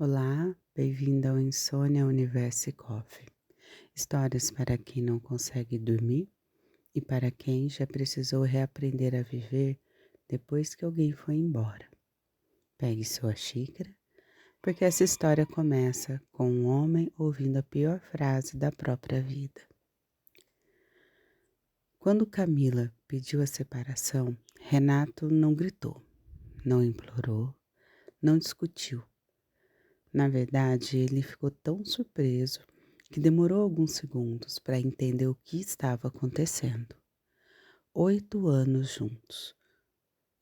Olá, bem-vindo ao Insônia Universo Coffee. Histórias para quem não consegue dormir e para quem já precisou reaprender a viver depois que alguém foi embora. Pegue sua xícara, porque essa história começa com um homem ouvindo a pior frase da própria vida. Quando Camila pediu a separação, Renato não gritou, não implorou, não discutiu. Na verdade, ele ficou tão surpreso que demorou alguns segundos para entender o que estava acontecendo. 8 anos juntos.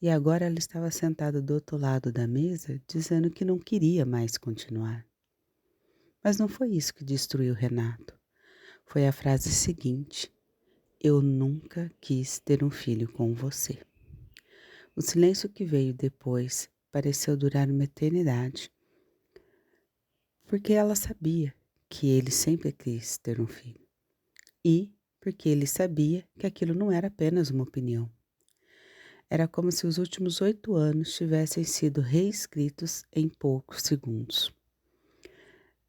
E agora ela estava sentada do outro lado da mesa, dizendo que não queria mais continuar. Mas não foi isso que destruiu Renato. Foi a frase seguinte: eu nunca quis ter um filho com você. O silêncio que veio depois pareceu durar uma eternidade, porque ela sabia que ele sempre quis ter um filho. E porque ele sabia que aquilo não era apenas uma opinião. Era como se os últimos 8 anos tivessem sido reescritos em poucos segundos.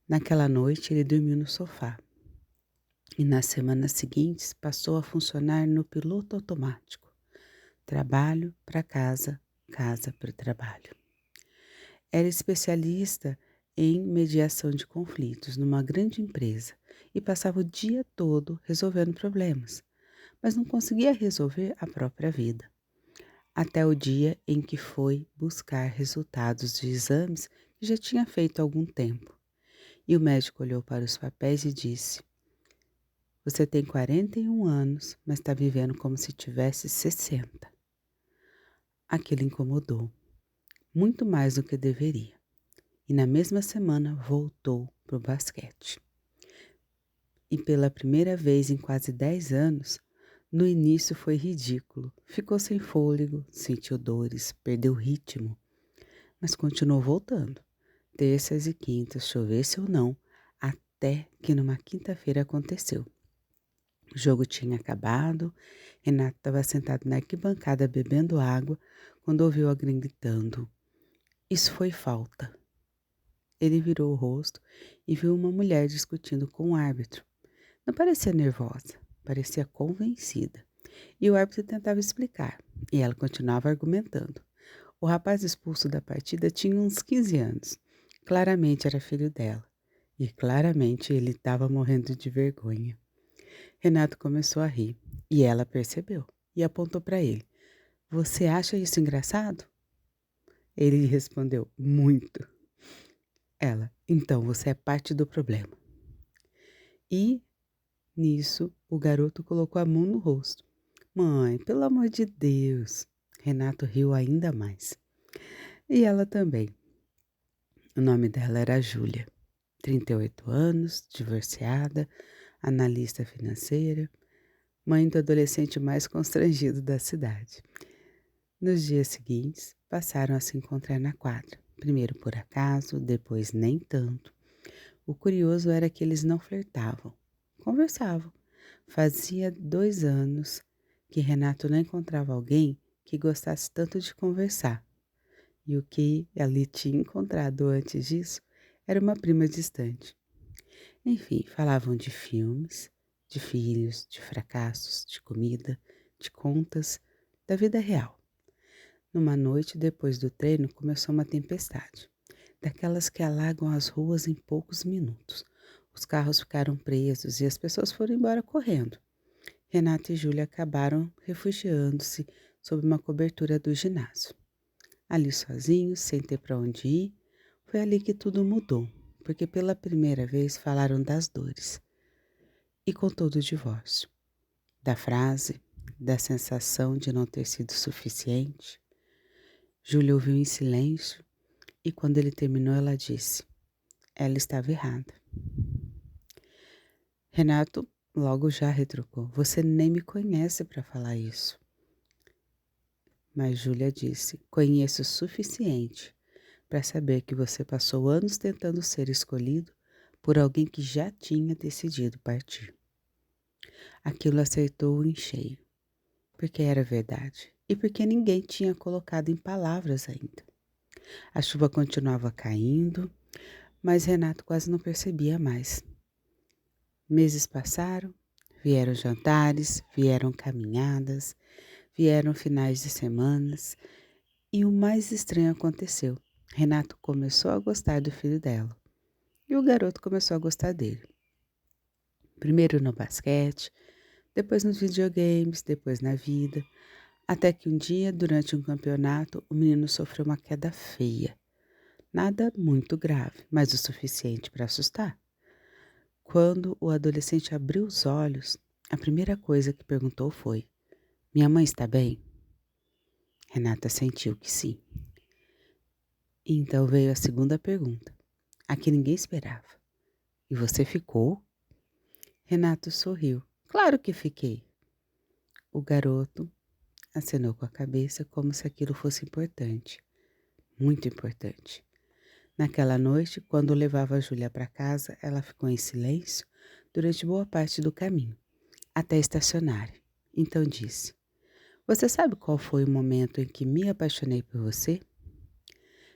Naquela noite ele dormiu no sofá e nas semanas seguintes passou a funcionar no piloto automático. Trabalho para casa, casa para trabalho. Era especialista em mediação de conflitos numa grande empresa e passava o dia todo resolvendo problemas, mas não conseguia resolver a própria vida. Até o dia em que foi buscar resultados de exames que já tinha feito há algum tempo. E o médico olhou para os papéis e disse: você tem 41 anos, mas está vivendo como se tivesse 60. Aquilo incomodou, muito mais do que deveria. E na mesma semana voltou para o basquete. E pela primeira vez em quase 10 anos, no início foi ridículo. Ficou sem fôlego, sentiu dores, perdeu o ritmo, mas continuou voltando. Terças e quintas, chovesse ou não, até que numa quinta-feira aconteceu. O jogo tinha acabado, Renato estava sentado na arquibancada bebendo água quando ouviu alguém gritando: isso foi falta. Ele virou o rosto e viu uma mulher discutindo com o árbitro. Não parecia nervosa, parecia convencida. E o árbitro tentava explicar, e ela continuava argumentando. O rapaz expulso da partida tinha uns 15 anos. Claramente era filho dela. E claramente ele estava morrendo de vergonha. Renato começou a rir, e ela percebeu, e apontou para ele. Você acha isso engraçado? Ele respondeu, muito. Ela, então você é parte do problema. E, nisso, o garoto colocou a mão no rosto. Mãe, pelo amor de Deus. Renato riu ainda mais. E ela também. O nome dela era Júlia, 38 anos, divorciada, analista financeira, mãe do adolescente mais constrangido da cidade. Nos dias seguintes, passaram a se encontrar na quadra, primeiro por acaso, depois nem tanto. O curioso era que eles não flertavam, conversavam. Fazia 2 anos que Renato não encontrava alguém que gostasse tanto de conversar. E o que ali tinha encontrado antes disso era uma prima distante. Enfim, falavam de filmes, de filhos, de fracassos, de comida, de contas, da vida real. Numa noite depois do treino começou uma tempestade, daquelas que alagam as ruas em poucos minutos. Os carros ficaram presos e as pessoas foram embora correndo. Renata e Júlia acabaram refugiando-se sob uma cobertura do ginásio. Ali sozinhos, sem ter para onde ir, foi ali que tudo mudou, porque pela primeira vez falaram das dores. E contou do divórcio, da frase, da sensação de não ter sido suficiente. Júlia ouviu em silêncio e quando ele terminou ela disse, ela estava errada. Renato logo já retrucou, você nem me conhece para falar isso. Mas Júlia disse, conheço o suficiente para saber que você passou anos tentando ser escolhido por alguém que já tinha decidido partir. Aquilo acertou-o em cheio, porque era verdade e porque ninguém tinha colocado em palavras ainda. A chuva continuava caindo Mas Renato quase não percebia mais. Meses passaram, vieram jantares, vieram caminhadas, vieram finais de semanas, e o mais estranho aconteceu. Renato começou a gostar do filho dela, e o garoto começou a gostar dele. Primeiro no basquete, depois nos videogames, depois na vida, até que um dia, durante um campeonato, o menino sofreu uma queda feia. Nada muito grave, mas o suficiente para assustar. Quando o adolescente abriu os olhos, a primeira coisa que perguntou foi: Minha mãe está bem? Renata sentiu que sim. Então veio a segunda pergunta, a que ninguém esperava. E você ficou? Renato sorriu. Claro que fiquei. O garoto acenou com a cabeça como se aquilo fosse importante. Muito importante. Naquela noite, quando levava a Júlia para casa, ela ficou em silêncio durante boa parte do caminho, até estacionar. Então disse: Você sabe qual foi o momento em que me apaixonei por você?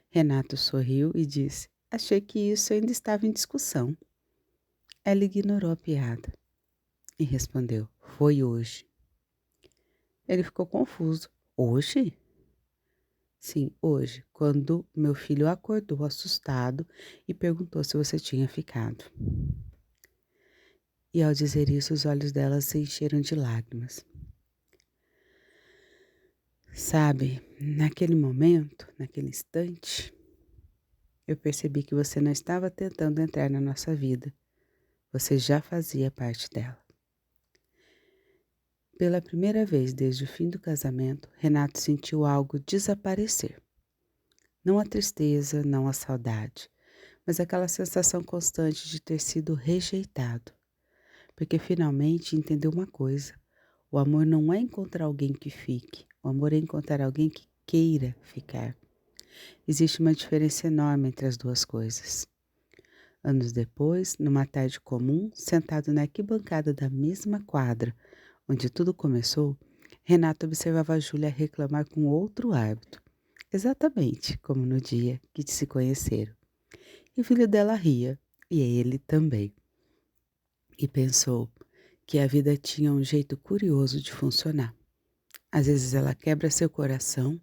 Renato sorriu e disse: Achei que isso ainda estava em discussão. Ela ignorou a piada e respondeu: Foi hoje. Ele ficou confuso. Hoje? Sim, hoje, quando meu filho acordou assustado e perguntou se você tinha ficado. E ao dizer isso, os olhos dela se encheram de lágrimas. Sabe, naquele momento, naquele instante, eu percebi que você não estava tentando entrar na nossa vida. Você já fazia parte dela. Pela primeira vez desde o fim do casamento, Renato sentiu algo desaparecer. Não a tristeza, não a saudade, mas aquela sensação constante de ter sido rejeitado. Porque finalmente entendeu uma coisa: o amor não é encontrar alguém que fique, o amor é encontrar alguém que queira ficar. Existe uma diferença enorme entre as duas coisas. Anos depois, numa tarde comum, sentado na arquibancada da mesma quadra, onde tudo começou, Renato observava a Júlia reclamar com outro árbitro, exatamente como no dia que se conheceram. E o filho dela ria, e ele também. E pensou que a vida tinha um jeito curioso de funcionar. Às vezes ela quebra seu coração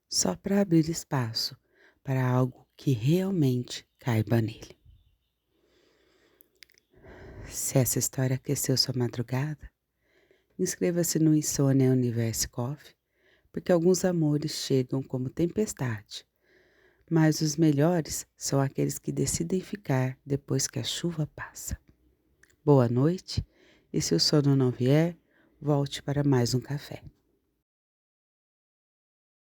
só para abrir espaço para algo que realmente caiba nele. Se essa história aqueceu sua madrugada, inscreva-se no Insônia Universe Coffee, porque alguns amores chegam como tempestade, mas os melhores são aqueles que decidem ficar depois que a chuva passa. Boa noite, e se o sono não vier, volte para mais um café.